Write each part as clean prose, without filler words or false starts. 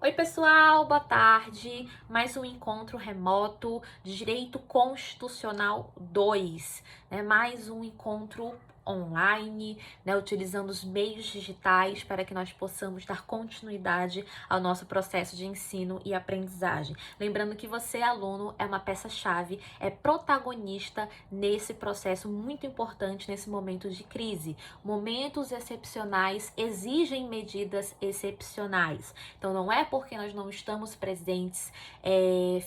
Oi, pessoal, boa tarde. Mais um encontro remoto de Direito Constitucional 2, né? Mais um encontro online, né? Utilizando os meios digitais para que nós possamos dar continuidade ao nosso processo de ensino e aprendizagem. Lembrando que você, aluno, é uma peça-chave, é protagonista nesse processo muito importante, nesse momento de crise. Momentos excepcionais exigem medidas excepcionais. Então, não é porque nós não estamos presentes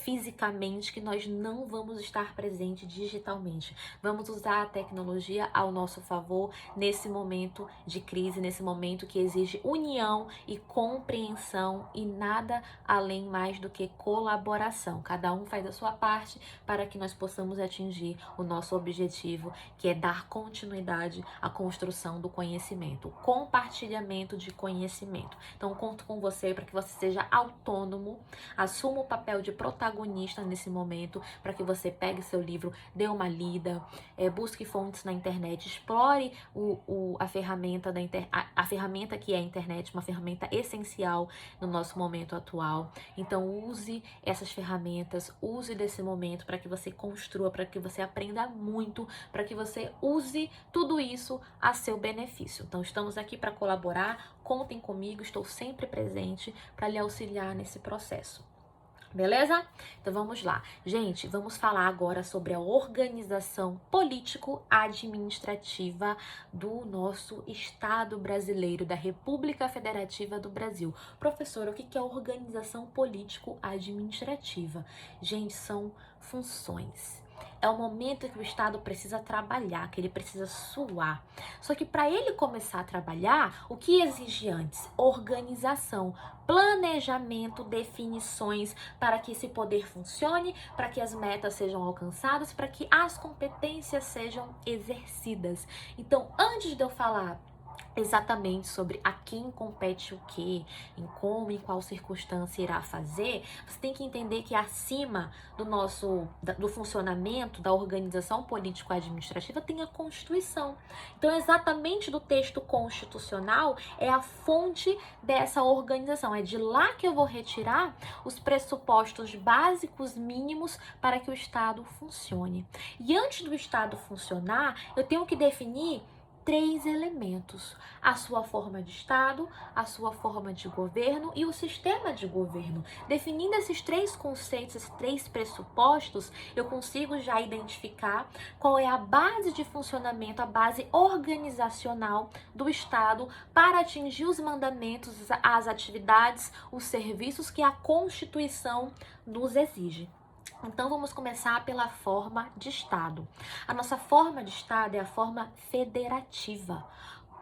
fisicamente que nós não vamos estar presentes digitalmente. Vamos usar a tecnologia ao nosso favor nesse momento de crise, nesse momento que exige união e compreensão e nada além mais do que colaboração. Cada um faz a sua parte para que nós possamos atingir o nosso objetivo, que é dar continuidade à construção do conhecimento, o compartilhamento de conhecimento. Então, conto com você para que você seja autônomo, assuma o papel de protagonista nesse momento, para que você pegue seu livro, dê uma lida, busque fontes na internet, explore a ferramenta a ferramenta que é a internet, uma ferramenta essencial no nosso momento atual. Então, use essas ferramentas, use desse momento para que você construa, para que você aprenda muito, para que você use tudo isso a seu benefício. Então, estamos aqui para colaborar, contem comigo, estou sempre presente para lhe auxiliar nesse processo. Beleza? Então vamos lá. Gente, vamos falar agora sobre a organização político-administrativa do nosso Estado brasileiro, da República Federativa do Brasil. Professora, o que é organização político-administrativa? Gente, são funções. É o momento que o Estado precisa trabalhar, que ele precisa suar. Só que para ele começar a trabalhar, o que exige antes? Organização, planejamento, definições para que esse poder funcione, para que as metas sejam alcançadas, para que as competências sejam exercidas. Então, antes de eu falar exatamente sobre a quem compete o que, em como, em qual circunstância irá fazer, você tem que entender que acima do funcionamento da organização político-administrativa tem a Constituição. Então, exatamente do texto constitucional é a fonte dessa organização. É de lá que eu vou retirar os pressupostos básicos mínimos para que o Estado funcione. E antes do Estado funcionar, eu tenho que definir 3 elementos: a sua forma de Estado, a sua forma de governo e o sistema de governo. Definindo esses 3 conceitos, esses 3 pressupostos, eu consigo já identificar qual é a base de funcionamento, a base organizacional do Estado para atingir os mandamentos, as atividades, os serviços que a Constituição nos exige. Então, vamos começar pela forma de Estado. A nossa forma de Estado é a forma federativa.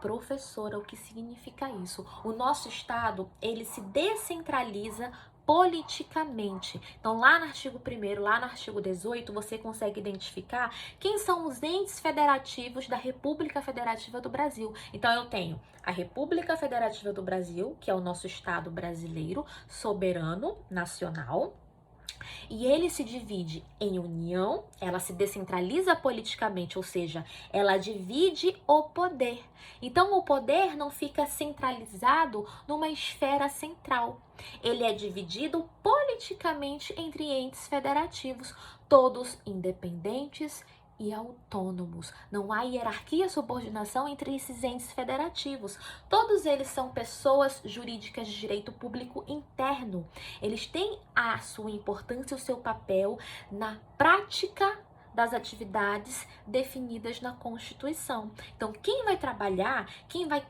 Professora, o que significa isso? O nosso Estado, ele se descentraliza politicamente. Então, lá no artigo 1º, lá no artigo 18, você consegue identificar quem são os entes federativos da República Federativa do Brasil. Então, eu tenho a República Federativa do Brasil, que é o nosso Estado brasileiro, soberano, nacional. E ele se divide em união, ela se descentraliza politicamente, ou seja, ela divide o poder. Então, o poder não fica centralizado numa esfera central. Ele é dividido politicamente entre entes federativos, todos independentes e autônomos. Não há hierarquia e subordinação entre esses entes federativos. Todos eles são pessoas jurídicas de direito público interno. Eles têm a sua importância, o seu papel na prática das atividades definidas na Constituição. Então, quem vai trabalhar, quem vai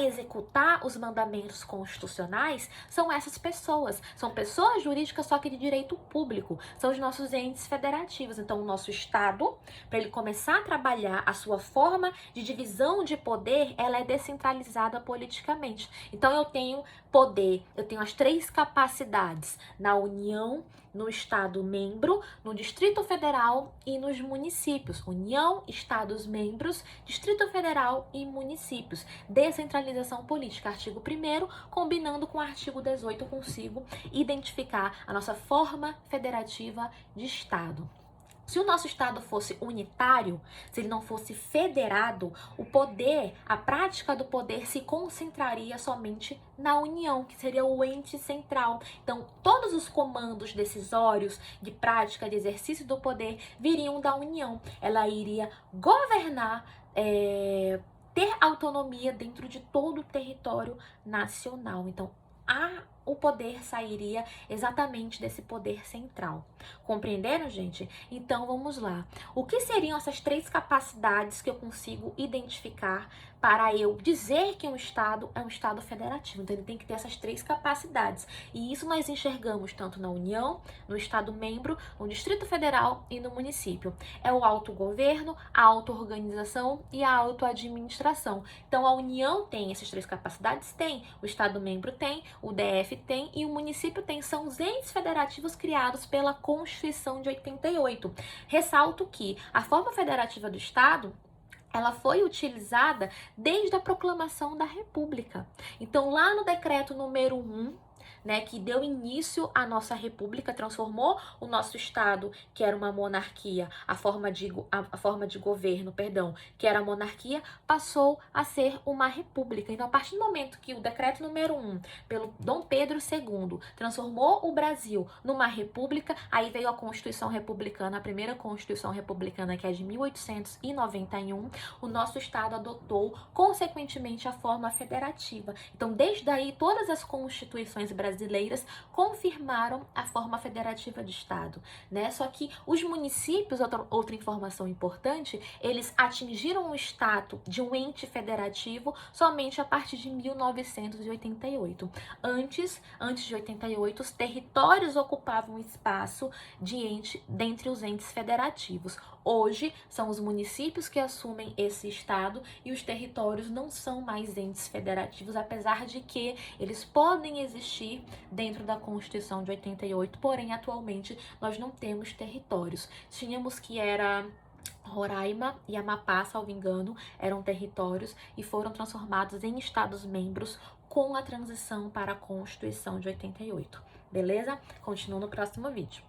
executar os mandamentos constitucionais são essas pessoas. São pessoas jurídicas, só que de direito público. São os nossos entes federativos. Então, o nosso Estado, para ele começar a trabalhar a sua forma de divisão de poder, ela é descentralizada politicamente. Então, eu tenho poder, eu tenho as 3 capacidades na União, no Estado membro, no Distrito Federal e nos municípios. União, Estados membros, Distrito Federal e municípios. Descentralização política, artigo 1º, combinando com o artigo 18, eu consigo identificar a nossa forma federativa de Estado. Se o nosso Estado fosse unitário, se ele não fosse federado, o poder, a prática do poder se concentraria somente na União, que seria o ente central. Então, todos os comandos decisórios, de prática, de exercício do poder, viriam da União. Ela iria governar, ter autonomia dentro de todo o território nacional. Então, o poder sairia exatamente desse poder central. Compreenderam, gente? Então, vamos lá. O que seriam essas 3 capacidades que eu consigo identificar para eu dizer que um Estado é um Estado federativo? Então, ele tem que ter essas 3 capacidades. E isso nós enxergamos tanto na União, no Estado-membro, no Distrito Federal e no município. É o autogoverno, a auto-organização e a auto-administração. Então, a União tem essas 3 capacidades? Tem. O Estado-membro tem, o DF tem e o município tem. São os entes federativos criados pela Constituição de 88. Ressalto que a forma federativa do Estado, ela foi utilizada desde a proclamação da República. Então, lá no decreto número 1, né, que deu início à nossa república, transformou o nosso Estado, que era uma monarquia, a forma de governo, perdão, que era a monarquia, passou a ser uma república. Então, a partir do momento que o decreto número 1, pelo Dom Pedro II, transformou o Brasil numa república, aí veio a Constituição Republicana, a primeira Constituição Republicana, que é de 1891, o nosso Estado adotou, consequentemente, a forma federativa. Então, desde aí, todas as constituições brasileiras confirmaram a forma federativa de Estado, né? Só que os municípios, outra informação importante, eles atingiram o status de um ente federativo somente a partir de 1988. Antes de 88, os territórios ocupavam espaço dentre os entes federativos. Hoje, são os municípios que assumem esse estado e os territórios não são mais entes federativos, apesar de que eles podem existir dentro da Constituição de 88, porém, atualmente, nós não temos territórios. Tínhamos que era Roraima e Amapá, salvo engano, eram territórios e foram transformados em estados-membros com a transição para a Constituição de 88. Beleza? Continuo no próximo vídeo.